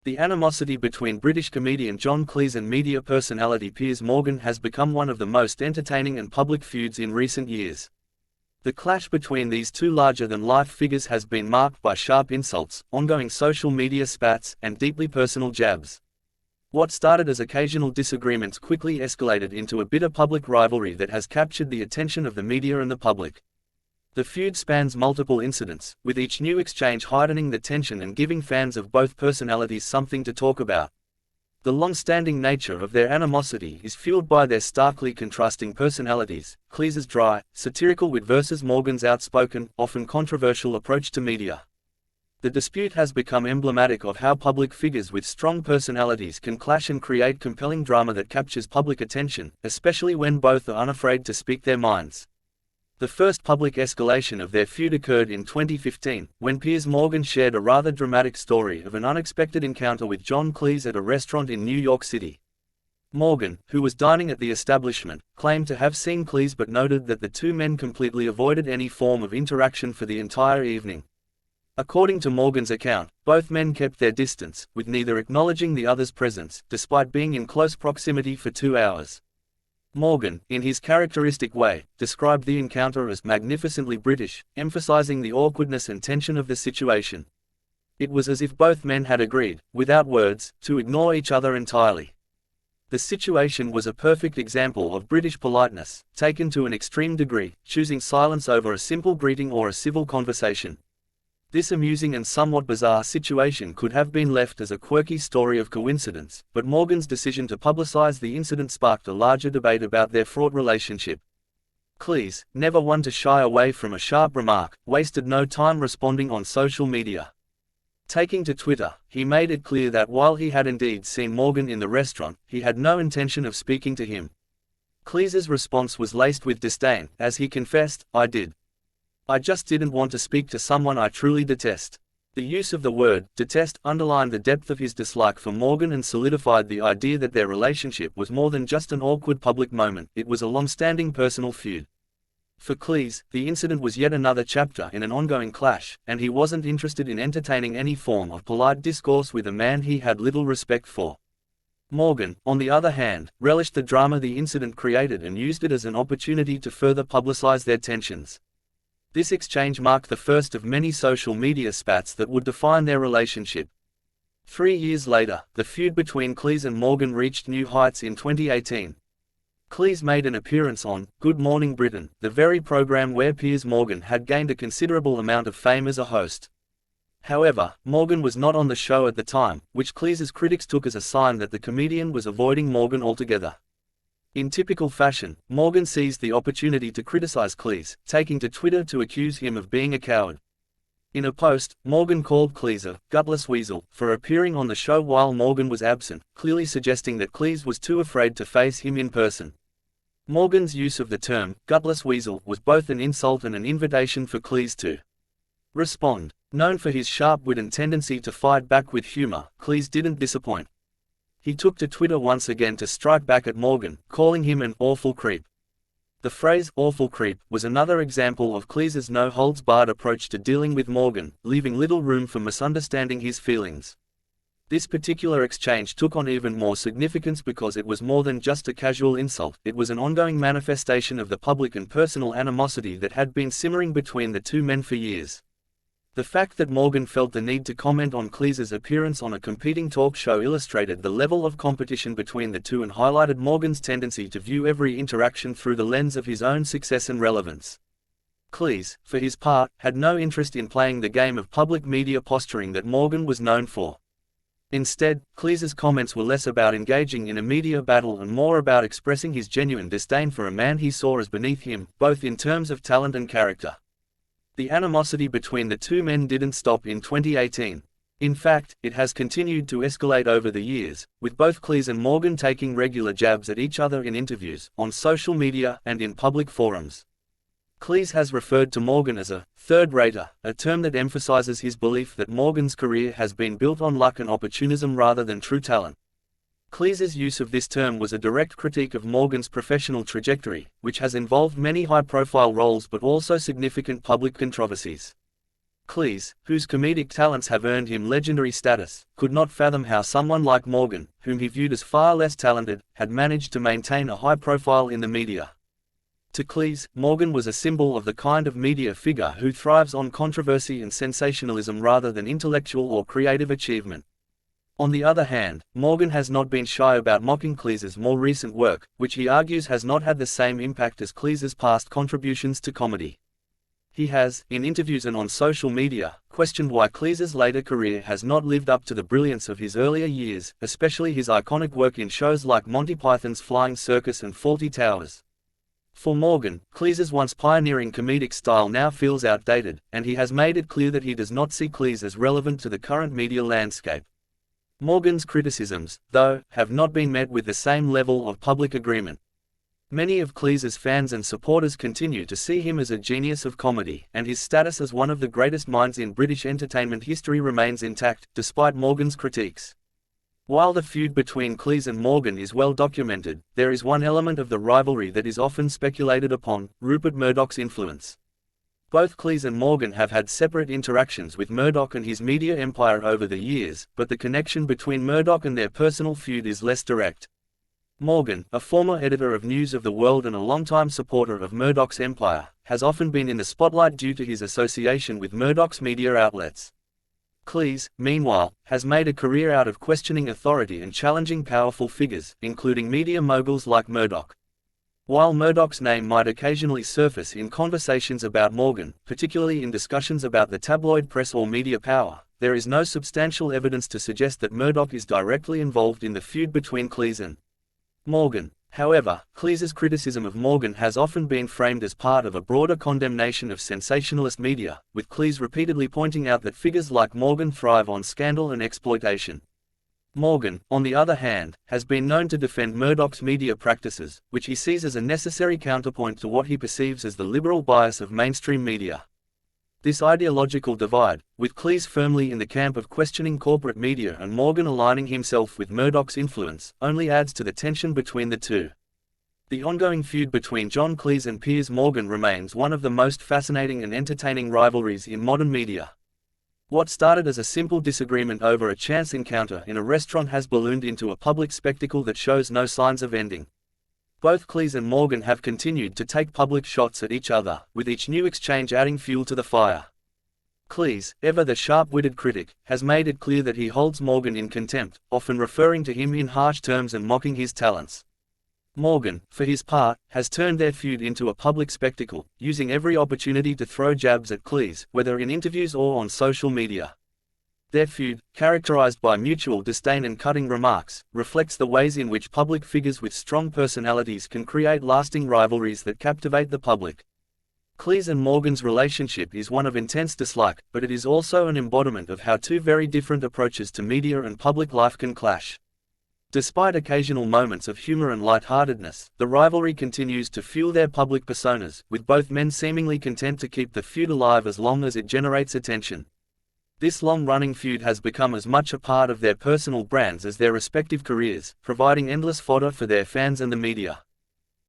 The animosity between British comedian John Cleese and media personality Piers Morgan has become one of the most entertaining and public feuds in recent years. The clash between these two larger-than-life figures has been marked by sharp insults, ongoing social media spats, and deeply personal jabs. What started as occasional disagreements quickly escalated into a bitter public rivalry that has captured the attention of the media and the public. The feud spans multiple incidents, with each new exchange heightening the tension and giving fans of both personalities something to talk about. The long-standing nature of their animosity is fueled by their starkly contrasting personalities, Cleese's dry, satirical wit versus Morgan's outspoken, often controversial approach to media. The dispute has become emblematic of how public figures with strong personalities can clash and create compelling drama that captures public attention, especially when both are unafraid to speak their minds. The first public escalation of their feud occurred in 2015, when Piers Morgan shared a rather dramatic story of an unexpected encounter with John Cleese at a restaurant in New York City. Morgan, who was dining at the establishment, claimed to have seen Cleese but noted that the two men completely avoided any form of interaction for the entire evening. According to Morgan's account, both men kept their distance, with neither acknowledging the other's presence, despite being in close proximity for 2 hours. Morgan, in his characteristic way, described the encounter as magnificently British, emphasizing the awkwardness and tension of the situation. It was as if both men had agreed, without words, to ignore each other entirely. The situation was a perfect example of British politeness, taken to an extreme degree, choosing silence over a simple greeting or a civil conversation. This amusing and somewhat bizarre situation could have been left as a quirky story of coincidence, but Morgan's decision to publicize the incident sparked a larger debate about their fraught relationship. Cleese, never one to shy away from a sharp remark, wasted no time responding on social media. Taking to Twitter, he made it clear that while he had indeed seen Morgan in the restaurant, he had no intention of speaking to him. Cleese's response was laced with disdain, as he confessed, "I did. I just didn't want to speak to someone I truly detest." The use of the word detest underlined the depth of his dislike for Morgan and solidified the idea that their relationship was more than just an awkward public moment, it was a long-standing personal feud. For Cleese, the incident was yet another chapter in an ongoing clash, and he wasn't interested in entertaining any form of polite discourse with a man he had little respect for. Morgan, on the other hand, relished the drama the incident created and used it as an opportunity to further publicize their tensions. This exchange marked the first of many social media spats that would define their relationship. 3 years later, the feud between Cleese and Morgan reached new heights in 2018. Cleese made an appearance on Good Morning Britain, the very program where Piers Morgan had gained a considerable amount of fame as a host. However, Morgan was not on the show at the time, which Cleese's critics took as a sign that the comedian was avoiding Morgan altogether. In typical fashion, Morgan seized the opportunity to criticize Cleese, taking to Twitter to accuse him of being a coward. In a post, Morgan called Cleese a gutless weasel for appearing on the show while Morgan was absent, clearly suggesting that Cleese was too afraid to face him in person. Morgan's use of the term gutless weasel was both an insult and an invitation for Cleese to respond. Known for his sharp wit and tendency to fight back with humor, Cleese didn't disappoint. He took to Twitter once again to strike back at Morgan, calling him an awful creep. The phrase awful creep was another example of Cleese's no-holds-barred approach to dealing with Morgan, leaving little room for misunderstanding his feelings. This particular exchange took on even more significance because it was more than just a casual insult, it was an ongoing manifestation of the public and personal animosity that had been simmering between the two men for years. The fact that Morgan felt the need to comment on Cleese's appearance on a competing talk show illustrated the level of competition between the two and highlighted Morgan's tendency to view every interaction through the lens of his own success and relevance. Cleese, for his part, had no interest in playing the game of public media posturing that Morgan was known for. Instead, Cleese's comments were less about engaging in a media battle and more about expressing his genuine disdain for a man he saw as beneath him, both in terms of talent and character. The animosity between the two men didn't stop in 2018. In fact, it has continued to escalate over the years, with both Cleese and Morgan taking regular jabs at each other in interviews, on social media, and in public forums. Cleese has referred to Morgan as a third-rater, a term that emphasizes his belief that Morgan's career has been built on luck and opportunism rather than true talent. Cleese's use of this term was a direct critique of Morgan's professional trajectory, which has involved many high-profile roles but also significant public controversies. Cleese, whose comedic talents have earned him legendary status, could not fathom how someone like Morgan, whom he viewed as far less talented, had managed to maintain a high profile in the media. To Cleese, Morgan was a symbol of the kind of media figure who thrives on controversy and sensationalism rather than intellectual or creative achievement. On the other hand, Morgan has not been shy about mocking Cleese's more recent work, which he argues has not had the same impact as Cleese's past contributions to comedy. He has, in interviews and on social media, questioned why Cleese's later career has not lived up to the brilliance of his earlier years, especially his iconic work in shows like Monty Python's Flying Circus and Fawlty Towers. For Morgan, Cleese's once pioneering comedic style now feels outdated, and he has made it clear that he does not see Cleese as relevant to the current media landscape. Morgan's criticisms, though, have not been met with the same level of public agreement. Many of Cleese's fans and supporters continue to see him as a genius of comedy, and his status as one of the greatest minds in British entertainment history remains intact, despite Morgan's critiques. While the feud between Cleese and Morgan is well documented, there is one element of the rivalry that is often speculated upon: Rupert Murdoch's influence. Both Cleese and Morgan have had separate interactions with Murdoch and his media empire over the years, but the connection between Murdoch and their personal feud is less direct. Morgan, a former editor of News of the World and a longtime supporter of Murdoch's empire, has often been in the spotlight due to his association with Murdoch's media outlets. Cleese, meanwhile, has made a career out of questioning authority and challenging powerful figures, including media moguls like Murdoch. While Murdoch's name might occasionally surface in conversations about Morgan, particularly in discussions about the tabloid press or media power, there is no substantial evidence to suggest that Murdoch is directly involved in the feud between Cleese and Morgan. However, Cleese's criticism of Morgan has often been framed as part of a broader condemnation of sensationalist media, with Cleese repeatedly pointing out that figures like Morgan thrive on scandal and exploitation. Morgan, on the other hand, has been known to defend Murdoch's media practices, which he sees as a necessary counterpoint to what he perceives as the liberal bias of mainstream media. This ideological divide, with Cleese firmly in the camp of questioning corporate media and Morgan aligning himself with Murdoch's influence, only adds to the tension between the two. The ongoing feud between John Cleese and Piers Morgan remains one of the most fascinating and entertaining rivalries in modern media. What started as a simple disagreement over a chance encounter in a restaurant has ballooned into a public spectacle that shows no signs of ending. Both Cleese and Morgan have continued to take public shots at each other, with each new exchange adding fuel to the fire. Cleese, ever the sharp-witted critic, has made it clear that he holds Morgan in contempt, often referring to him in harsh terms and mocking his talents. Morgan, for his part, has turned their feud into a public spectacle, using every opportunity to throw jabs at Cleese, whether in interviews or on social media. Their feud, characterized by mutual disdain and cutting remarks, reflects the ways in which public figures with strong personalities can create lasting rivalries that captivate the public. Cleese and Morgan's relationship is one of intense dislike, but it is also an embodiment of how two very different approaches to media and public life can clash. Despite occasional moments of humor and lightheartedness, the rivalry continues to fuel their public personas, with both men seemingly content to keep the feud alive as long as it generates attention. This long-running feud has become as much a part of their personal brands as their respective careers, providing endless fodder for their fans and the media.